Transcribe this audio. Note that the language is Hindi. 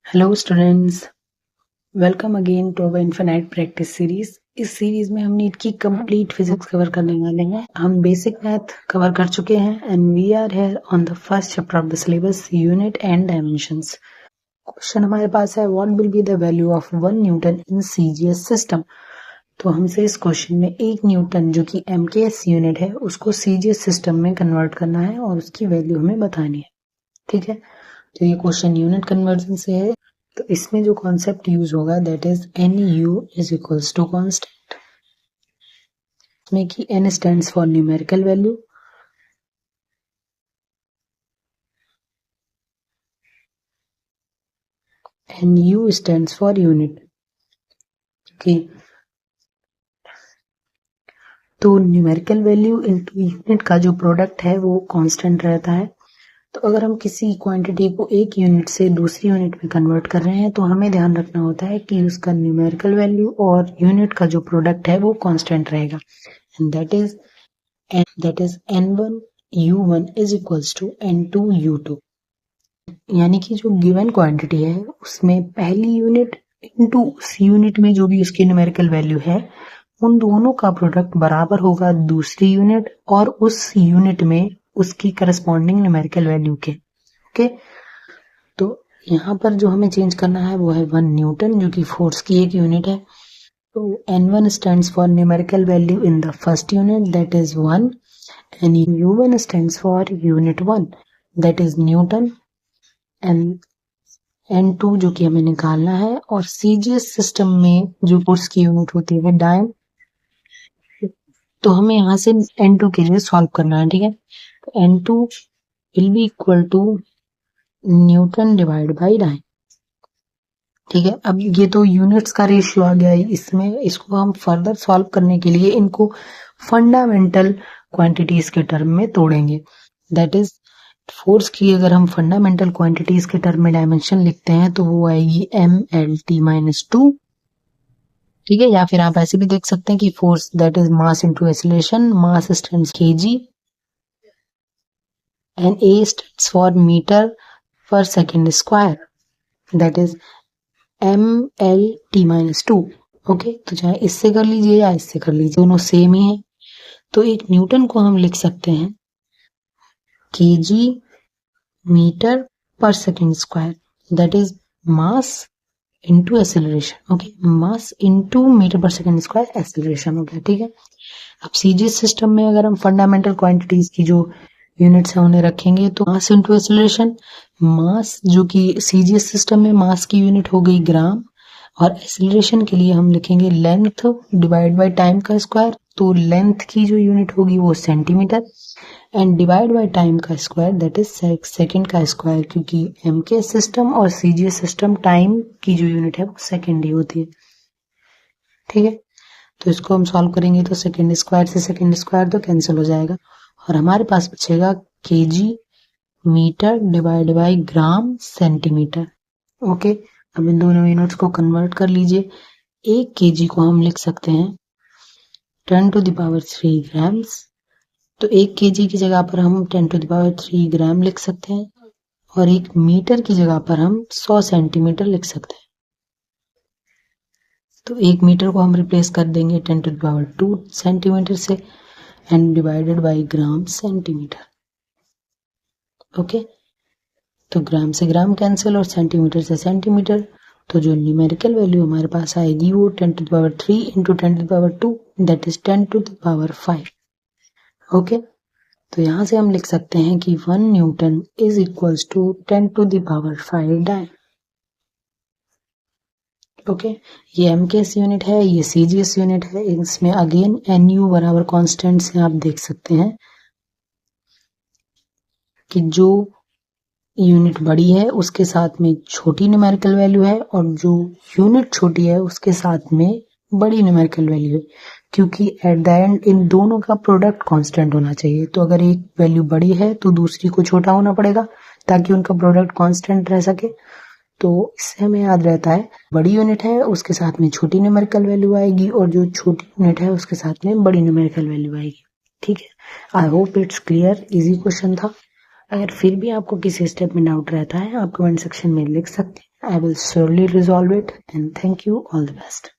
Hello students, welcome again to our infinite practice series. इस सीरीज में हम नीट की कंप्लीट फिजिक्स कवर करने वाले हैं। हम बेसिक मैथ कवर कर चुके हैं and we are here on the first chapter of the syllabus, unit and dimensions. Question हमारे पास है, what will be the value of 1 newton in CGS system. तो हमसे इस क्वेश्चन में 1 न्यूटन जो कि एमकेएस यूनिट है उसको सीजीएस सिस्टम में कन्वर्ट करना है और उसकी वैल्यू हमें बतानी है। ठीक है, तो ये क्वेश्चन यूनिट कन्वर्जन से है। तो इसमें जो कॉन्सेप्ट यूज होगा that is N U is equals to constant, इसमें कि N stands for numerical value, N U stands for unit. Okay, तो न्यूमेरिकल वैल्यू इनटू यूनिट का जो प्रोडक्ट है वो कांस्टेंट रहता है। तो अगर हम किसी क्वांटिटी को एक यूनिट से दूसरी यूनिट में कन्वर्ट कर रहे हैं तो हमें ध्यान रखना होता है कि उसका न्यूमेरिकल वैल्यू और यूनिट का जो प्रोडक्ट है वो कांस्टेंट रहेगा, and that is n1 u1 is equals to n2 u2। यानी कि जो गिवन क्वांटिटी है उसमें पहली यूनिट इनटू उस यूनिट में जो भी उसकी न्यूमेरिकल वैल्यू है उन दोनों का प्रोडक्ट बराबर होगा दूसरी यूनिट और उस यूनिट में उसकी करस्पॉन्डिंग न्यूमेरिकल वैल्यू के। ओके, तो यहाँ पर जो हमें चेंज करना है वो है 1 न्यूटन जो कि फोर्स की एक यूनिट है। तो n1 stands for numerical value in the first unit, that is 1, and u1 stands for unit 1, that is Newton, and n2 जो कि हमें निकालना है। और सीजीएस सिस्टम में जो फोर्स की यूनिट होती है डायन, तो हमें यहाँ से n2 के लिए सॉल्व करना है। ठीक है, तो n2 will be equal to newton divide by dyne. ठीक है, अब ये तो यूनिट्स का रेशियो आ गया है, इसमें इसको हम फर्दर सॉल्व करने के लिए इनको फंडामेंटल क्वांटिटीज के टर्म में तोड़ेंगे। दैट इज फोर्स की अगर हम फंडामेंटल क्वांटिटीज के टर्म में डायमेंशन लिखते हैं तो वो आएगी mlt-2। ठीक है, या फिर आप ऐसे भी देख सकते हैं कि force that is mass into acceleration, mass stands kg and a stands for metre पर second square, that is mlt-2। Okay, तो चाहे इससे कर लीजिए या इससे कर लीजिए, दोनों सेम ही है। तो एक न्यूटन को हम लिख सकते हैं kg मीटर पर second square, that is mass into acceleration. Okay, mass into metre पर सेकेंड स्क्वायर एक्सीलरेशन हो गया। ठीक है, अब सीजीएस सिस्टम में अगर हम फंडामेंटल क्वांटिटीज की जो यूनिट्स है उन्हें रखेंगे तो मास इनटू एक्सीलरेशन, मास जो कि सीजीएस सिस्टम में मास की यूनिट हो गई ग्राम, और एक्सीलरेशन के लिए हम लिखेंगे लेंथ डिवाइड बाय टाइम का स्क्वायर। तो लेंथ की जो यूनिट होगी वो centimetre and divide by time का स्क्वायर दैट इज सेकंड का स्क्वायर, क्योंकि एमकेएस सिस्टम और सीजीएस सिस्टम टाइम की जो यूनिट है वो सेकंड ही होती है। ठीक है, तो इसको हम सॉल्व करेंगे तो सेकंड स्क्वायर से सेकंड स्क्वायर तो कैंसिल हो जाएगा और हमारे पास बचेगा kg metre divide by gram centimetre. Okay, अब इन दोनों यूनिट्स को कन्वर्ट कर लीजिए। 1 kg को हम लिख सकते हैं 10⁻³ ग्राम्स, तो 1 kg की जगह पर हम 10⁻³ ग्राम लिख सकते हैं और 1 मीटर की जगह पर हम 100 सेंटीमीटर लिख सकते हैं। तो 1 मीटर को हम रिप्लेस कर देंगे 10⁻² सेंटीमीटर से and divided by gram centimetre. Okay, तो ग्राम से ग्राम कैंसिल और सेंटीमीटर से सेंटीमीटर, तो जो न्यूमेरिकल वैल्यू हमारे पास आएगी वो 10⁻³ इंटू 10⁻² दैट इज 10⁵ ओके, तो यहाँ से हम लिख सकते हैं कि 1 न्यूटन इज इक्वल्स टू 10⁵ डायन। ओके, ये एमकेएस यूनिट है, ये सीजीएस यूनिट है। इसमें अगेन एनयू बराबर कांस्टेंट से आप देख सकते हैं कि जो यूनिट बड़ी है उसके साथ में छोटी न्यूमेरिकल वैल्यू है और जो यूनिट छोटी है उसके साथ में बड़ी न्यूमेरिकल वैल्यू है, क्योंकि एट द एंड इन दोनों का प्रोडक्ट कांस्टेंट होना चाहिए। तो अगर एक वैल्यू बड़ी है तो दूसरी को छोटा होना पड़ेगा ताकि उनका प्रोडक्ट कांस्टेंट रह सके। तो इससे हमें याद रहता है बड़ी यूनिट है उसके साथ में छोटी न्यूमेरिकल वैल्यू आएगी और जो छोटी यूनिट है उसके साथ में बड़ी न्यूमेरिकल वैल्यू आएगी। ठीक है, I hope it's clear, easy question था। अगर फिर भी आपको किसी स्टेप में डाउट रहता है आप कमेंट सेक्शन में लिख सकते हैं, I will surely resolve it, and thank you. All the best.